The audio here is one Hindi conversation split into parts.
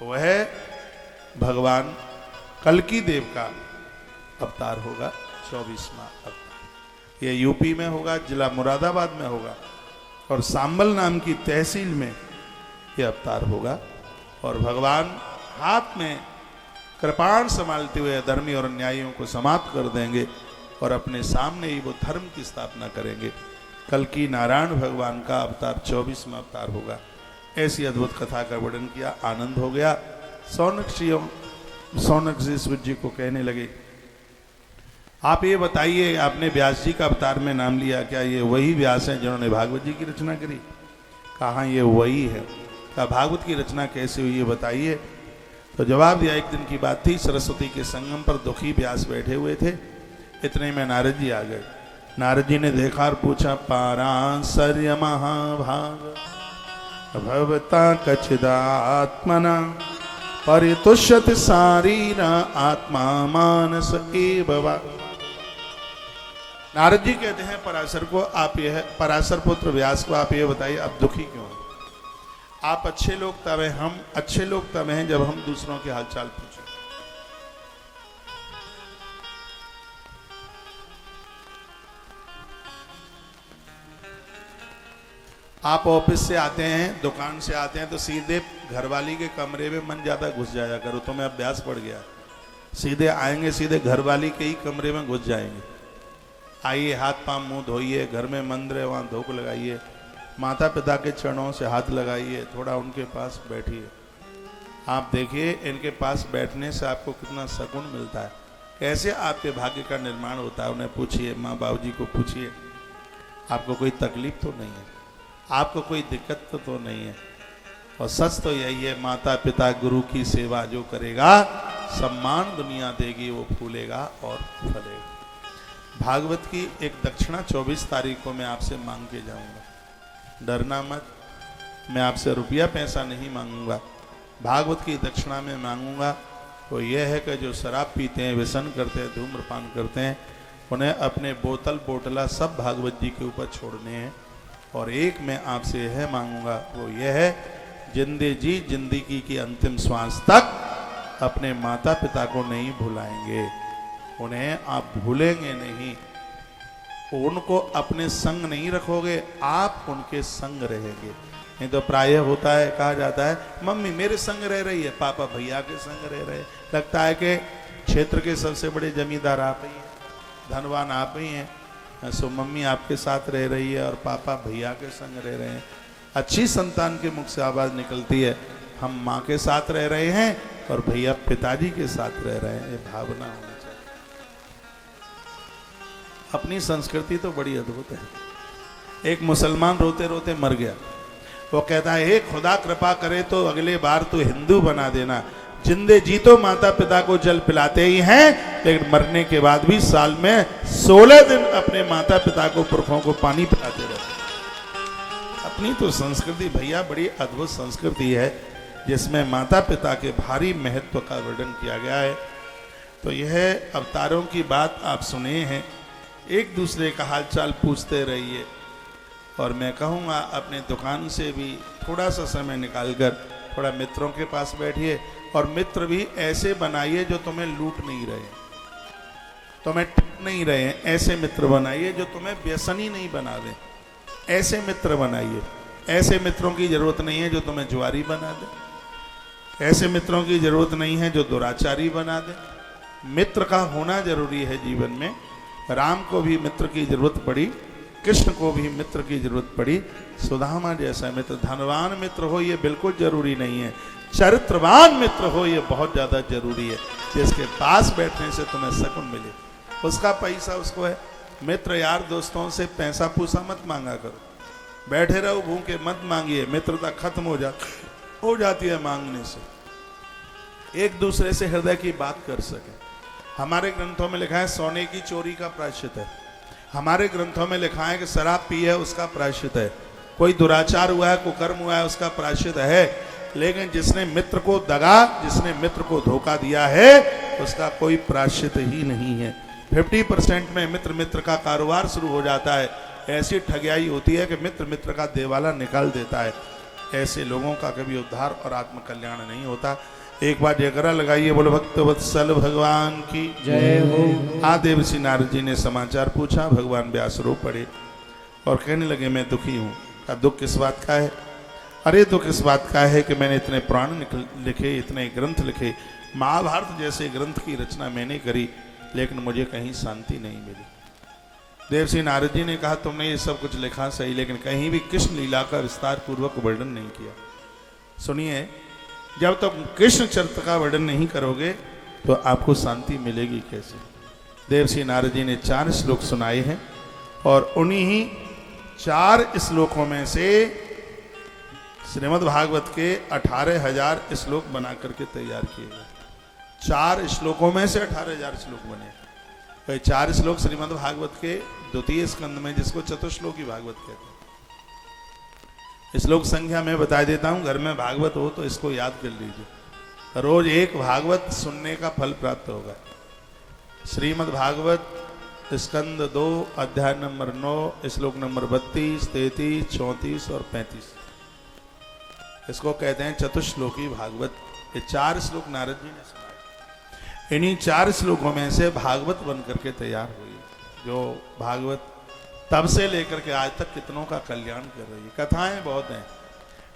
वह भगवान कल्की देव का अवतार होगा, 24वां अवतार। यह यूपी में होगा, जिला मुरादाबाद में होगा और सांबल नाम की तहसील में यह अवतार होगा। और भगवान हाथ में कृपाण संभालते हुए धर्मी और अन्यायियों को समाप्त कर देंगे और अपने सामने ही वो धर्म की स्थापना करेंगे। कल्की नारायण भगवान का अवतार 24वां अवतार होगा। ऐसी अद्भुत कथा का वर्णन किया, आनंद हो गया। सौनक जी सूर्य जी को कहने लगे, आप ये बताइए, आपने व्यास जी का अवतार में नाम लिया, क्या ये वही व्यास हैं जिन्होंने भागवत जी की रचना करी? कहा ये वही है। कहा भागवत की रचना कैसे हुई ये बताइए। तो जवाब दिया, एक दिन की बात थी, सरस्वती के संगम पर दुखी व्यास बैठे हुए थे। इतने में नारद जी आ गए। नारद जी ने देखा और पूछा, पाराशर्य महाभाग भवता कचिदात्मना परितुष्यति शारीर आत्मा मानस एव वा। नारद जी कहते हैं पराशर को, आप यह पराशर पुत्र व्यास को आप ये बताइए, आप दुखी क्यों हैं? आप अच्छे लोग तब हैं, हम अच्छे लोग तब हैं जब हम दूसरों के हालचाल पूछें। आप ऑफिस से आते हैं, दुकान से आते हैं तो सीधे घरवाली के कमरे में मन ज्यादा घुस जाया करो, तुम्हें अभ्यास पड़ गया। सीधे आएंगे, सीधे घरवाली के ही कमरे में घुस जाएंगे। आइए, हाथ पांव मुंह धोइए, घर में मंदिर है वहां धूप लगाइए, माता पिता के चरणों से हाथ लगाइए, थोड़ा उनके पास बैठिए। आप देखिए इनके पास बैठने से आपको कितना सुकून मिलता है, कैसे आपके भाग्य का निर्माण होता है। उन्हें पूछिए, माँ बाबू जी को पूछिए, आपको कोई तकलीफ तो नहीं है, आपको कोई दिक्कत तो नहीं है। और सच तो यही है, माता पिता गुरु की सेवा जो करेगा, सम्मान दुनिया देगी, वो फूलेगा और फलेगा। भागवत की एक दक्षिणा 24 तारीख को मैं आपसे मांग के जाऊंगा, डरना मत। मैं आपसे रुपया पैसा नहीं मांगूंगा, भागवत की दक्षिणा में मांगूंगा वो यह है कि जो शराब पीते हैं, व्यसन करते हैं, धूम्रपान करते हैं, उन्हें अपने बोतल बोतला सब भागवत जी के ऊपर छोड़ने हैं। और एक मैं आपसे यह मांगूंगा, वो यह है, जिंदगी की अंतिम श्वास तक अपने माता पिता को नहीं भुलाएंगे, उन्हें आप भूलेंगे नहीं, उनको अपने संग नहीं रखोगे, आप उनके संग रहेंगे। नहीं तो प्रायः होता है, कहा जाता है मम्मी मेरे संग रह रही है, पापा भैया के संग रह रहे हैं। लगता है कि क्षेत्र के सबसे बड़े जमींदार आप ही हैं, धनवान आप ही हैं, सो मम्मी आपके साथ रह रही है और पापा भैया के संग रह रहे हैं। अच्छी संतान के मुख से आवाज निकलती है, हम माँ के साथ रह रहे हैं और भैया पिताजी के साथ रह रहे हैं। ये भावना होनी चाहिए। अपनी संस्कृति तो बड़ी अद्भुत है। एक मुसलमान रोते रोते मर गया। वो कहता है, हे खुदा कृपा करे तो अगले बार तो हिंदू बना देना। जिंदे जी तो माता पिता को जल पिलाते ही हैं, लेकिन मरने के बाद भी साल में 16 दिन अपने माता पिता को, पुरखों को पानी पिलाते रहते। अपनी तो संस्कृति भैया बड़ी अद्भुत संस्कृति है, जिसमें माता पिता के भारी महत्व का वर्णन किया गया है। तो यह अवतारों की बात आप सुने हैं, एक दूसरे का हालचाल पूछते रहिए। और मैं कहूँगा अपने दुकान से भी थोड़ा सा समय निकालकर थोड़ा मित्रों के पास बैठिए, और मित्र भी ऐसे बनाइए जो तुम्हें लूट नहीं रहे, तुम्हें ठग नहीं रहे हैं। ऐसे मित्र बनाइए जो तुम्हें व्यसनी नहीं बना दे, ऐसे मित्र बनाइए। ऐसे मित्रों की जरूरत नहीं है जो तुम्हें जुआरी बना दे, ऐसे मित्रों की जरूरत नहीं है जो दुराचारी बना दे। मित्र का होना जरूरी है जीवन में। राम को भी मित्र की जरूरत पड़ी, कृष्ण को भी मित्र की जरूरत पड़ी, सुदामा जैसा मित्र। धनवान मित्र हो ये बिल्कुल जरूरी नहीं है, चरित्रवान मित्र हो ये बहुत ज्यादा जरूरी है, जिसके पास बैठने से तुम्हें सुकून मिले, उसका पैसा उसको है। मित्र यार दोस्तों से पैसा पूसा मत मांगा करो, बैठे रहो भूखे, मत मांगिए, मित्रता खत्म हो जाती है मांगने से। एक दूसरे से हृदय की बात कर सके। हमारे ग्रंथों में लिखा है सोने की चोरी का प्रायश्चित है, हमारे ग्रंथों में लिखा है कि शराब पी है उसका प्रायश्चित है, कोई दुराचार हुआ है, कुकर्म हुआ है, उसका प्रायश्चित है। लेकिन जिसने मित्र को दगा, जिसने मित्र को धोखा दिया है, उसका कोई प्रायश्चित ही नहीं है। 50% में मित्र मित्र का कारोबार शुरू हो जाता है। ऐसी ठगियाई होती है कि मित्र मित्र का देवाला निकाल देता है। ऐसे लोगों का कभी उद्धार और आत्म कल्याण नहीं होता। एक बार जयकारा लगाइए, बोलो भक्त वत्सल भगवान की जय हो। आदेव श्री नारद जी ने समाचार पूछा, भगवान व्यास रो पड़े और कहने लगे मैं दुखी हूँ। का दुख किस बात का है? अरे दुख इस बात का है कि मैंने इतने पुराण लिखे, इतने ग्रंथ लिखे, महाभारत जैसे ग्रंथ की रचना मैंने करी, लेकिन मुझे कहीं शांति नहीं मिली। देवर्षि नारद जी ने कहा तुमने ये सब कुछ लिखा सही, लेकिन कहीं भी कृष्ण लीला का विस्तार पूर्वक वर्णन नहीं किया। सुनिए, जब तक कृष्ण चरित्र का वर्णन नहीं करोगे तो आपको शांति मिलेगी कैसे? देवर्षि नारद जी ने 4 श्लोक सुनाए हैं और उन्हीं 4 श्लोकों में से श्रीमद् भागवत के 18,000 श्लोक बना करके तैयार किए गए। 4 श्लोकों में से 18,000 श्लोक बने। तो 4 श्लोक श्रीमद् भागवत के 2य स्कंद में, जिसको चतुश्लोकी भागवत कहते हैं। श्लोक संख्या मैं बता देता हूं, घर में भागवत हो तो इसको याद कर लीजिए। रोज एक भागवत सुनने का फल प्राप्त होगा। श्रीमद् भागवत स्कंद 2 अध्याय नंबर 9 श्लोक नंबर 32, 33, 34 और 35, इसको कहते हैं चतुश्लोकी भागवत। ये 4 श्लोक नारद जी ने सुनाए। इन्हीं 4 श्लोकों में से भागवत बन करके तैयार हुई, जो भागवत तब से लेकर के आज तक कितनों का कल्याण कर रही है। कथाएं बहुत हैं,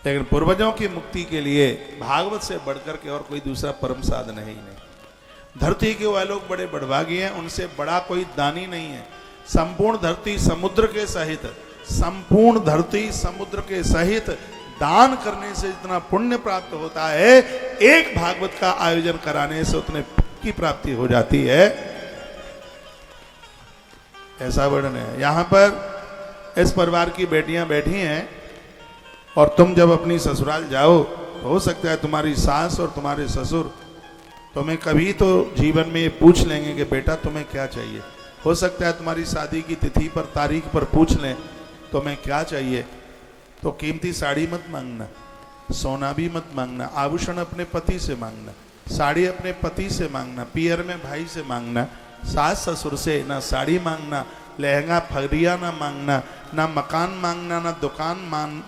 लेकिन पूर्वजों की मुक्ति के लिए भागवत से बढ़कर के और कोई दूसरा परम साधन है ही नहीं। धरती के वह लोग बड़े बड़भागी हैं, उनसे बड़ा कोई दानी नहीं है। संपूर्ण धरती समुद्र के सहित, संपूर्ण धरती समुद्र के सहित दान करने से जितना पुण्य प्राप्त होता है, एक भागवत का आयोजन कराने से उतने की प्राप्ति हो जाती है। ऐसा वर्णन है। यहां पर इस परिवार की बेटियां बैठी हैं और तुम जब अपनी ससुराल जाओ तो हो सकता है तुम्हारी सास और तुम्हारे ससुर तुम्हें कभी तो जीवन में ये पूछ लेंगे कि बेटा तुम्हें क्या चाहिए। हो सकता है तुम्हारी शादी की तिथि पर, तारीख पर पूछ लें तुम्हें क्या चाहिए। तो कीमती साड़ी मत मांगना, सोना भी मत मांगना, आभूषण अपने पति से मांगना, साड़ी अपने पति से मांगना, पियर में भाई से मांगना, सास ससुर से ना साड़ी मांगना, लहंगा फरिया ना मांगना, ना मकान मांगना, ना दुकान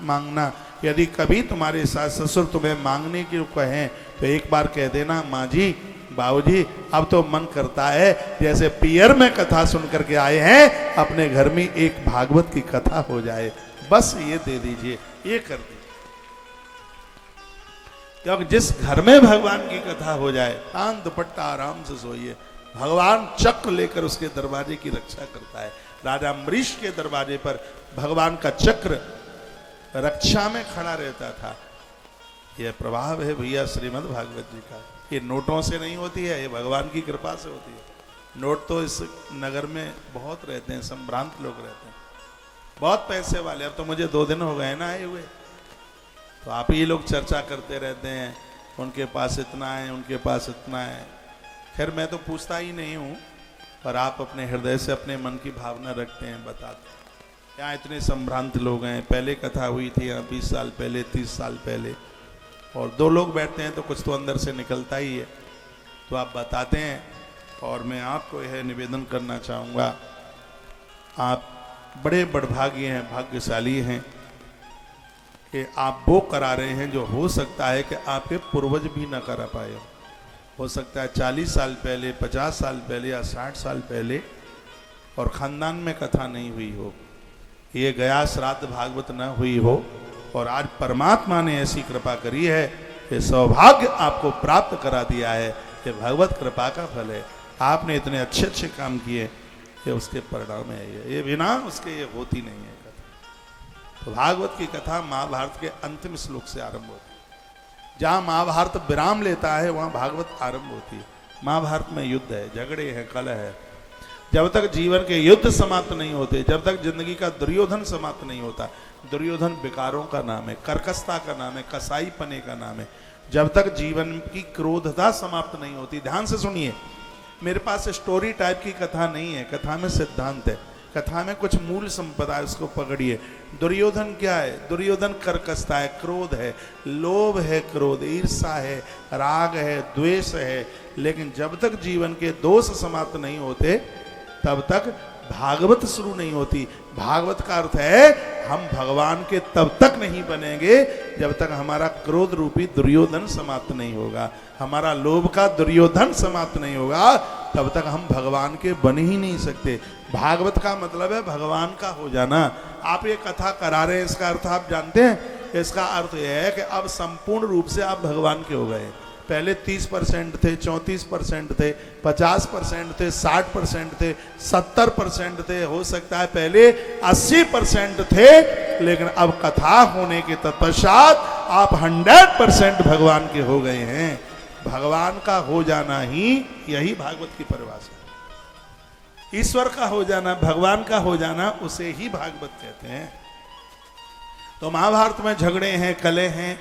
मांगना। यदि कभी तुम्हारे सास ससुर तुम्हें मांगने की कहें तो एक बार कह देना, माँ जी बाबूजी अब तो मन करता है जैसे पियर में कथा सुन करके आए हैं, अपने घर में एक भागवत की कथा हो जाए, बस ये दे दीजिए, ये कर दीजिए। क्योंकि जिस घर में भगवान की कथा हो जाए, कान दुपट्टा आराम से सोइए। भगवान चक्र लेकर उसके दरवाजे की रक्षा करता है। राजा अम्बरीश के दरवाजे पर भगवान का चक्र रक्षा में खड़ा रहता था। यह प्रभाव है भैया श्रीमद् भागवत जी का। ये नोटों से नहीं होती है, ये भगवान की कृपा से होती है। नोट तो इस नगर में बहुत रहते हैं, संभ्रांत लोग रहते हैं, बहुत पैसे वाले। अब तो मुझे 2 दिन हो गए ना आए हुए, तो आप ही लोग चर्चा करते रहते हैं, उनके पास इतना है, उनके पास इतना है। खैर मैं तो पूछता ही नहीं हूँ, पर आप अपने हृदय से अपने मन की भावना रखते हैं, बताते हैं। यहाँ इतने संभ्रांत लोग हैं। पहले कथा हुई थी यहाँ 20 साल पहले, 30 साल पहले, और 2 लोग बैठते हैं तो कुछ तो अंदर से निकलता ही है। तो आप बताते हैं, और मैं आपको यह निवेदन करना चाहूँगा, आप बड़े बड़भागी हैं, भाग्यशाली हैं कि आप वो करा रहे हैं जो हो सकता है कि आपके पूर्वज भी न करा पाए। हो सकता है 40 साल पहले, 50 साल पहले या 60 साल पहले और खानदान में कथा नहीं हुई हो, ये गया श्राद्ध भागवत न हुई हो, और आज परमात्मा ने ऐसी कृपा करी है, ये सौभाग्य आपको प्राप्त करा दिया है। ये भगवत कृपा का फल है। आपने इतने अच्छे अच्छे काम किए, ये उसके परिणाम है। ये बिना उसके ये होती नहीं है कथा। तो भागवत की कथा महाभारत के अंतिम श्लोक से आरंभ होती है। जहाँ महाभारत विराम लेता है वहाँ भागवत आरंभ होती है। महाभारत में युद्ध है, झगड़े हैं, कलह है। जब तक जीवन के युद्ध समाप्त नहीं होते, जब तक जिंदगी का दुर्योधन समाप्त नहीं होता, दुर्योधन विकारों का नाम है, कर्कशता का नाम है, कसाई पने का नाम है, जब तक जीवन की क्रोधता समाप्त नहीं होती। ध्यान से सुनिए, मेरे पास स्टोरी टाइप की कथा नहीं है, कथा में सिद्धांत है, कथा में कुछ मूल संपदा है, उसको पकड़िए। दुर्योधन क्या है? दुर्योधन कर्कशता है, क्रोध है, लोभ है, क्रोध, ईर्षा है, राग है, द्वेष है। लेकिन जब तक जीवन के दोष समाप्त नहीं होते तब तक भागवत शुरू नहीं होती। भागवत का अर्थ है हम भगवान के तब तक नहीं बनेंगे जब तक हमारा क्रोध रूपी दुर्योधन समाप्त नहीं होगा, हमारा लोभ का दुर्योधन समाप्त नहीं होगा, तब तक हम भगवान के बन ही नहीं सकते। भागवत का मतलब है भगवान का हो जाना। आप ये कथा करा रहे हैं, इसका अर्थ आप जानते हैं? इसका अर्थ यह है कि अब संपूर्ण रूप से आप भगवान के हो गए। पहले 30% थे, 34% थे, 50% थे, 60% थे, 70% थे, हो सकता है पहले 80% थे, लेकिन अब कथा होने के तत्पश्चात आप 100% भगवान के हो गए हैं। भगवान का हो जाना ही यही भागवत की परिभाषा है। ईश्वर का हो जाना, भगवान का हो जाना, उसे ही भागवत कहते हैं। तो महाभारत में झगड़े हैं, कलह हैं,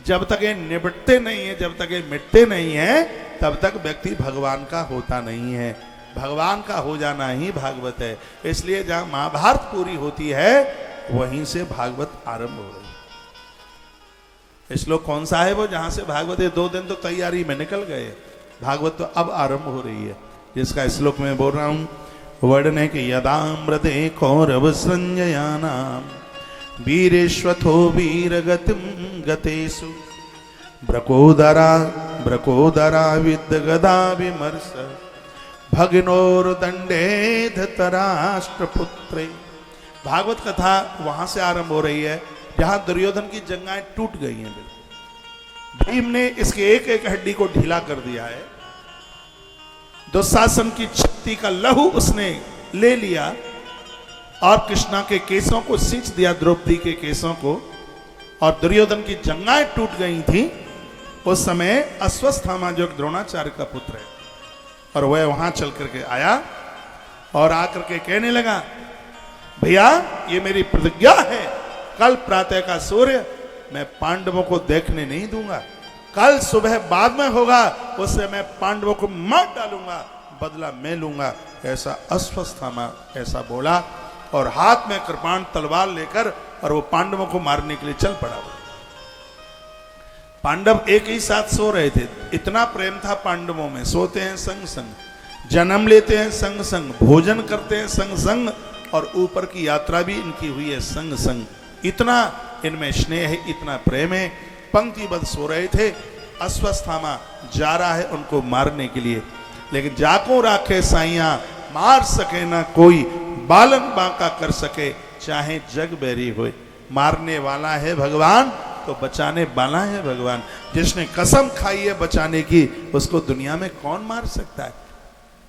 जब तक ये निपटते नहीं है, जब तक ये मिटते नहीं है, तब तक व्यक्ति भगवान का होता नहीं है। भगवान का हो जाना ही भागवत है। इसलिए जहां महाभारत पूरी होती है वहीं से भागवत आरंभ हो रही है। श्लोक कौन सा है वो जहां से भागवत है? 2 दिन तो तैयारी में निकल गए, भागवत तो अब आरंभ हो रही है, जिसका श्लोक में बोल रहा हूं। वर्णन है कि यदामृते कौरव संजयानाम वीरेश्वथो वीरगतिम गतेषु ब्रकोदरा विद्गदा विमर्श भगिनोर्दंडे धृतराष्ट्रपुत्रे। भागवत कथा वहां से आरंभ हो रही है जहां दुर्योधन की जंगाएं टूट गई हैं। बिल्कुल भीम ने इसके एक एक हड्डी को ढीला कर दिया है। दुशासन की छत्ती का लहू उसने ले लिया और कृष्णा के केसों को सींच दिया, द्रौपदी के केसों को, और दुर्योधन की जंगाएं टूट गई थी। उस समय अश्वत्थामा जो द्रोणाचार्य का पुत्र है, और वह वहां चल करके आया और आकर के कहने लगा, भैया ये मेरी प्रतिज्ञा है, कल प्रातः का सूर्य मैं पांडवों को देखने नहीं दूंगा, कल सुबह बाद में होगा, उससे मैं पांडवों को मार डालूंगा, बदला मैं लूंगा। ऐसा अश्वत्थामा ऐसा बोला और हाथ में कृपाण तलवार लेकर और वो पांडवों को मारने के लिए चल पड़ा। पांडव एक ही साथ सो रहे थे, इतना प्रेम था पांडवों में। सोते हैं संग संग, जन्म लेते हैं संग संग, भोजन करते हैं संग संग, और ऊपर की यात्रा भी इनकी हुई है संग संग। इतना इनमें स्नेह है, इतना प्रेम है। पंक्तिबद्ध सो रहे थे। अश्वत्थामा जा रहा है उनको मारने के लिए, लेकिन जाको राखे साइया मार सके ना कोई, बालन बांका कर सके चाहे जग बैरी होए। मारने वाला है भगवान तो बचाने वाला है भगवान। जिसने कसम खाई है बचाने की, उसको दुनिया में कौन मार सकता है?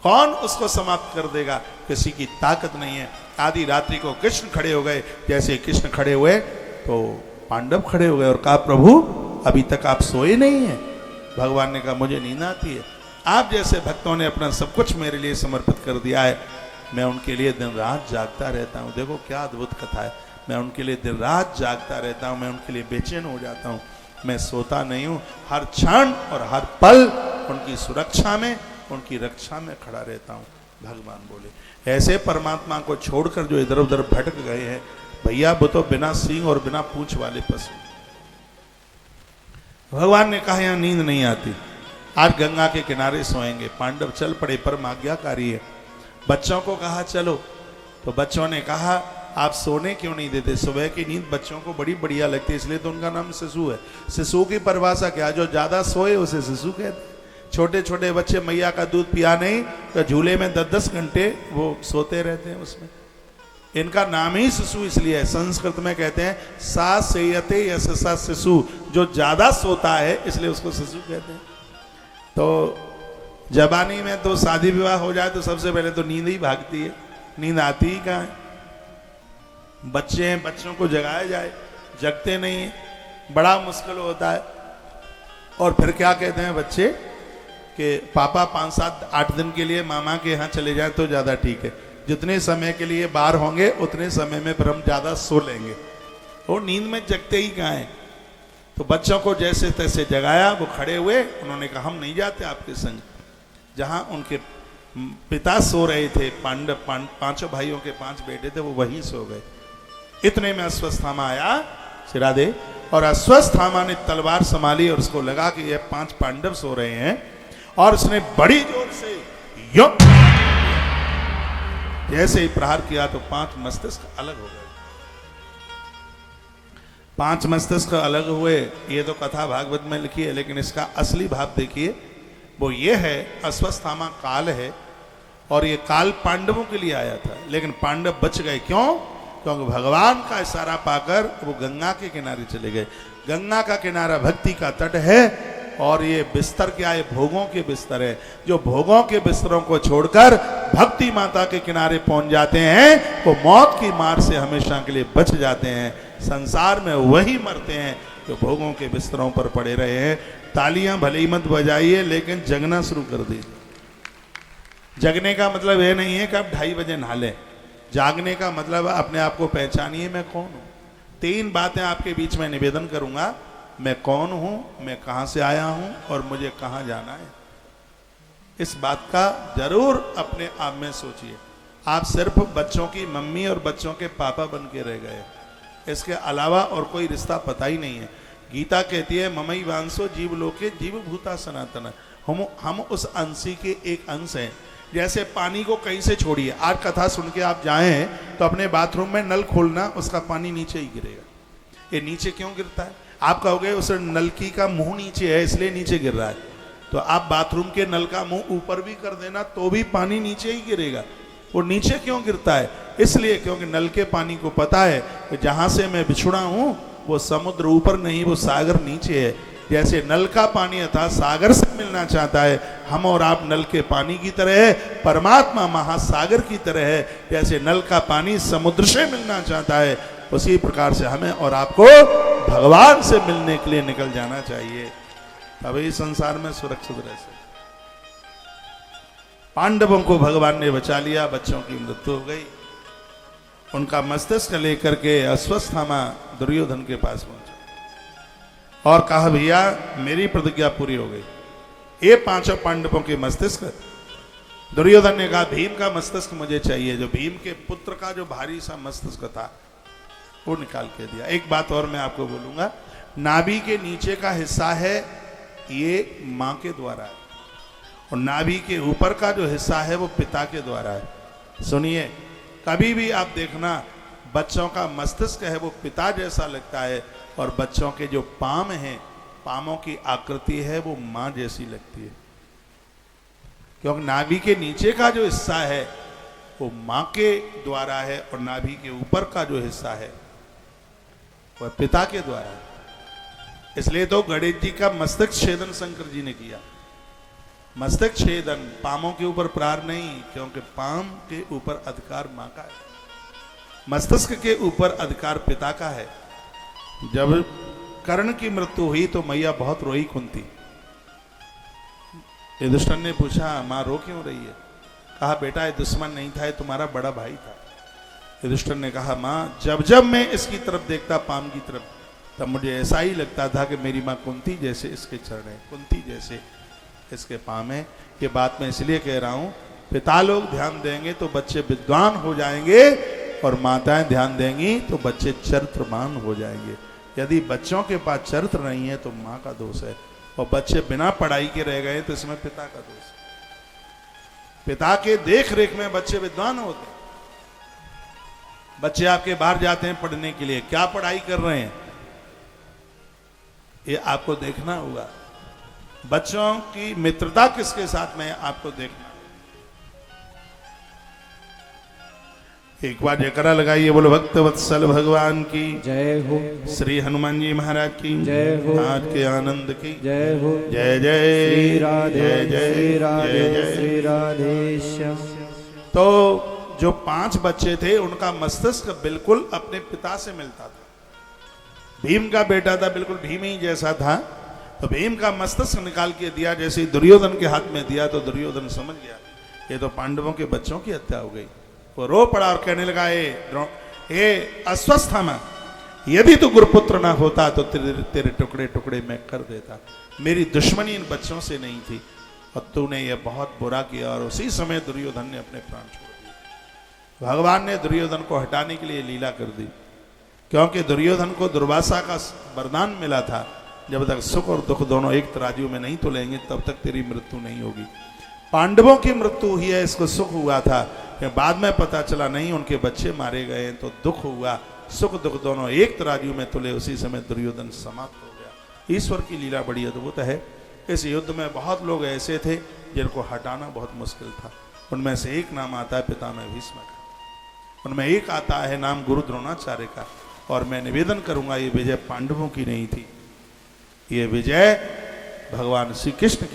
कौन उसको समाप्त कर देगा? किसी की ताकत नहीं है। आधी रात्रि को कृष्ण खड़े हो गए। जैसे कृष्ण खड़े हुए तो पांडव खड़े हो गए और कहा, प्रभु अभी तक आप सोए नहीं हैं? भगवान ने कहा, मुझे नींद आती है। आप जैसे भक्तों ने अपना सब कुछ मेरे लिए समर्पित कर दिया है, मैं उनके लिए दिन रात जागता रहता हूँ। देखो क्या अद्भुत कथा है। मैं उनके लिए दिन रात जागता रहता हूँ, मैं उनके लिए बेचैन हो जाता हूँ, मैं सोता नहीं हूँ। हर क्षण और हर पल उनकी सुरक्षा में, उनकी रक्षा में खड़ा रहता हूँ। भगवान बोले, ऐसे परमात्मा को छोड़कर जो इधर उधर भटक गए हैं, भैया वो तो बिना सींग और बिना पूंछ वाले पशु। भगवान ने कहा, यहाँ नींद नहीं आती, आज गंगा के किनारे सोएंगे। पांडव चल पड़े, परम आज्ञाकारी है। बच्चों को कहा चलो, तो बच्चों ने कहा आप सोने क्यों नहीं देते? सुबह की नींद बच्चों को बड़ी बढ़िया लगती है, इसलिए तो उनका नाम शिशु है। शिशु की परिभाषा क्या? जो ज्यादा सोए उसे शिशु कहते। छोटे छोटे बच्चे मैया का दूध पिया नहीं तो झूले में 10-10 घंटे वो सोते रहते हैं उसमें। इनका नाम ही शिशु इसलिए है। संस्कृत में कहते हैं सा सेयते यशसा शिशु, जो ज्यादा सोता है इसलिए उसको शिशु कहते हैं। तो जवानी में तो शादी विवाह हो जाए तो सबसे पहले तो नींद ही भागती है, नींद आती ही कहाँ है। बच्चे हैं, बच्चों को जगाया जाए, जगते नहीं है, बड़ा मुश्किल होता है। और फिर क्या कहते हैं बच्चे कि पापा 5-7-8 दिन के लिए मामा के यहाँ चले जाए तो ज़्यादा ठीक है, जितने समय के लिए बाहर होंगे उतने समय में फिर हम ज़्यादा सो लेंगे। वो नींद में जगते ही कहाँ हैं। तो बच्चों को जैसे तैसे जगाया, वो खड़े हुए, उन्होंने कहा हम नहीं जाते आपके संग। जहाँ उनके पिता सो रहे थे, पांडव पांचों भाइयों के 5 बेटे थे, वो वहीं सो गए। इतने में अश्वत्थामा आया, सिरा दे, और अश्वत्थामा ने तलवार संभाली और उसको लगा कि ये 5 पांडव सो रहे हैं, और उसने बड़ी जोर से जैसे ही प्रहार किया तो 5 मस्तिष्क अलग हो गए। 5 मस्तिष्क अलग हुए, ये तो कथा भागवत में लिखी है, लेकिन इसका असली भाव देखिए, वो ये है अश्वत्थामा काल है, और ये काल पांडवों के लिए आया था, लेकिन पांडव बच गए। क्यों? क्योंकि भगवान का इशारा पाकर वो गंगा के किनारे चले गए। गंगा का किनारा भक्ति का तट है, और ये बिस्तर क्या है? भोगों के बिस्तर है। जो भोगों के बिस्तरों को छोड़कर भक्ति माता के किनारे पहुंच जाते हैं, वो मौत की मार से हमेशा के लिए बच जाते हैं। संसार में वही मरते हैं जो भोगों के बिस्तरों पर पड़े रहे हैं। तालियां भले ही मत बजाइए, लेकिन जगना शुरू कर दीजिए। जगने का मतलब ये नहीं है कि आप 2:30 बजे नहा लें। जागने का मतलब अपने आप को पहचानिए, मैं कौन हूं। 3 बातें आपके बीच में निवेदन करूंगा। मैं कौन हूं, मैं कहां से आया हूं, और मुझे कहां जाना है। इस बात का जरूर अपने आप में सोचिए। आप सिर्फ बच्चों की मम्मी और बच्चों के पापा बन के रह गए, इसके अलावा और कोई रिश्ता पता ही नहीं है। गीता कहती है ममई वांसो जीव लोके जीव भूता सनातन। हम उस अंशी के एक अंश हैं। जैसे पानी को कहीं से छोड़िए, आज कथा सुन के आप जाएं तो अपने बाथरूम में नल खोलना, उसका पानी नीचे ही गिरेगा। ये नीचे क्यों गिरता है? आप कहोगे उस नलकी का मुंह नीचे है इसलिए नीचे गिर रहा है। तो आप बाथरूम के नल का मुंह ऊपर भी कर देना तो भी पानी नीचे ही गिरेगा। वो नीचे क्यों गिरता है? इसलिए क्योंकि नल के पानी को पता है कि जहां से मैं बिछुड़ा हूं वो समुद्र ऊपर नहीं, वो सागर नीचे है। जैसे नल का पानी अर्थात सागर से मिलना चाहता है, हम और आप नल के पानी की तरह है, परमात्मा महासागर की तरह है। जैसे नल का पानी समुद्र से मिलना चाहता है, उसी प्रकार से हमें और आपको भगवान से मिलने के लिए निकल जाना चाहिए, तभी संसार में सुरक्षित रह सकते। पांडवों को भगवान ने बचा लिया, बच्चों की मृत्यु हो गई। उनका मस्तिष्क लेकर के अश्वत्थामा दुर्योधन के पास पहुंचा और कहा भैया मेरी प्रतिज्ञा पूरी हो गई, ये 5 पांडवों के मस्तिष्क। दुर्योधन ने कहा भीम का मस्तिष्क मुझे चाहिए। जो भीम के पुत्र का जो भारी सा मस्तिष्क था वो निकाल के दिया। एक बात और मैं आपको बोलूंगा, नाभि के नीचे का हिस्सा है ये मां के द्वारा है, और नाभि के ऊपर का जो हिस्सा है वो पिता के द्वारा है। सुनिए, कभी भी आप देखना बच्चों का मस्तिष्क है वो पिता जैसा लगता है, और बच्चों के जो पाम हैं, पामों की आकृति है वो मां जैसी लगती है। क्योंकि नाभि के नीचे का जो हिस्सा है वो मां के द्वारा है, और नाभि के ऊपर का जो हिस्सा है वह पिता के द्वारा है। इसलिए तो गणेश जी का मस्तक छेदन शंकर जी ने किया। मस्तक छेदन, पामों के ऊपर प्रहार नहीं, क्योंकि पाम के ऊपर अधिकार मां का है, मस्तिष्क के ऊपर अधिकार पिता का है। जब कर्ण की मृत्यु हुई तो मैया बहुत रोई कुंती। युधिष्ठिर ने पूछा मां रो क्यों रही है? कहा बेटा ये दुश्मन नहीं था, ये तुम्हारा बड़ा भाई था। युधिष्ठिर ने कहा मां जब जब मैं इसकी तरफ देखता पाम की तरफ, तब मुझे ऐसा ही लगता था कि मेरी मां कुंती जैसे इसके चरण है, कुंती जैसे इसके पाम है। ये बात मैं इसलिए कह रहा हूं, पिता लोग ध्यान देंगे तो बच्चे विद्वान हो जाएंगे, और माताएं ध्यान देंगी तो बच्चे चरित्रवान हो जाएंगे। यदि बच्चों के पास चरित्र नहीं है तो माँ का दोष है, और बच्चे बिना पढ़ाई के रह गए तो इसमें पिता का दोष है। पिता के देख रेख में बच्चे विद्वान होते हैं। बच्चे आपके बाहर जाते हैं पढ़ने के लिए, क्या पढ़ाई कर रहे हैं ये आपको देखना होगा। बच्चों की मित्रता किसके साथ में आपको देखना। एक बार जयकारा लगाइए, बोलो भक्त वत्सल भगवान की जय हो, श्री हनुमान जी महाराज की जय हो, आज के आनंद की जय हो। जय जय श्री राधे, जय जय राधे, श्री राधेश्याम। तो जो 5 बच्चे थे उनका मस्तिष्क बिल्कुल अपने पिता से मिलता था। भीम का बेटा था, बिल्कुल भीम ही जैसा था, तो भीम का मस्तिष्क निकाल के दिया। जैसे ही दुर्योधन के हाथ में दिया तो दुर्योधन समझ गया ये तो पांडवों के बच्चों की हत्या हो गई। वो रो पड़ा और कहने लगा ए अश्वत्थामा, यदि तू गुरुपुत्र ना होता तो तेरे टुकड़े टुकड़े मैं कर देता। मेरी दुश्मनी इन बच्चों से नहीं थी, और तूने ये बहुत बुरा किया। और उसी समय दुर्योधन ने अपने प्राण छोड़ दिए। भगवान ने दुर्योधन को हटाने के लिए लीला कर दी, क्योंकि दुर्योधन को दुर्वासा का वरदान मिला था, जब तक सुख और दुख दोनों एक तराजू में नहीं तुलेंगे तब तक तेरी मृत्यु नहीं होगी। पांडवों की मृत्यु हुई है, इसको सुख हुआ था, फिर बाद में पता चला नहीं उनके बच्चे मारे गए, तो दुख हुआ, सुख दुख दोनों एक तराजू में तुले, उसी समय दुर्योधन समाप्त हो गया। ईश्वर की लीला बड़ी अद्भुत है। इस युद्ध में बहुत लोग ऐसे थे जिनको हटाना बहुत मुश्किल था। उनमें से एक नाम आता है पितामह भीष्म का, उनमें एक आता है नाम गुरु द्रोणाचार्य का। और मैं निवेदन करूंगा ये विजय पांडवों की नहीं थी, ये विजय भगवान श्री कृष्ण की